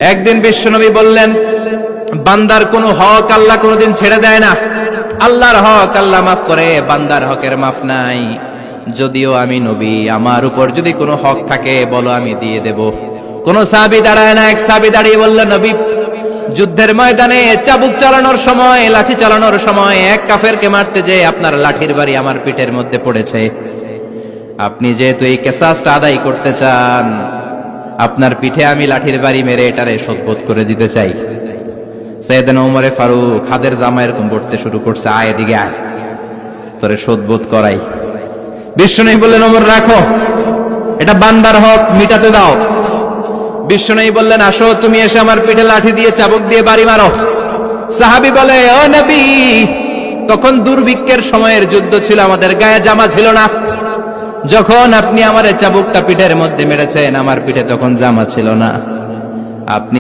একদিন বিশ্বনবী বললেন, বান্দার কোনো হক আল্লাহ কোনোদিন ছেড়ে দেয় না। আল্লাহর হক আল্লাহ মাফ করে, বান্দার হকের মাফ নাই। যদিও আমি নবী, আমার উপর যদি কোনো হক থাকে বলো, আমি দিয়ে দেব। কোন সাহাবী দাঁড়ায় না। এক সাহাবী দাঁড়িয়ে বললেন, নবী, যুদ্ধের ময়দানে চাবুক চালানোর সময়, লাঠি চালানোর সময় এক কাফেরকে মারতে যেয়ে আপনার লাঠির বাড়ি আমার পিঠের মধ্যে পড়েছে। আপনি যেহেতু এই কিসাসটা আদায় করতে চান, আপনার পিঠে আমি লাঠির বাড়ি মেরে এটারে শোধবোধ করে দিতে চাই। সাইয়েদনা ওমরে ফারুক হাতের জামা এরকম পড়তে শুরু করছে, আয় এদিকে আয়, তোরে শোধবোধ করাই। বিশ্বনবী বললেন, ওমর রাখো, এটা বান্দার হক, মিটাতে দাও। বিশ্বনবী বললেন, আসো, তুমি এসে আমার পিঠে লাঠি দিয়ে চাবুক দিয়ে বাড়ি মারো। সাহাবী বলে, ও নবী, তখন দুর্ভিক্ষের সময়ের যুদ্ধ ছিল, আমাদের গায়ে জামা ছিল না। যখন আপনি আমার চাবুকটা পিঠের মধ্যে মেরেছেন, আমার পিঠে তখন জামা ছিল না। আপনি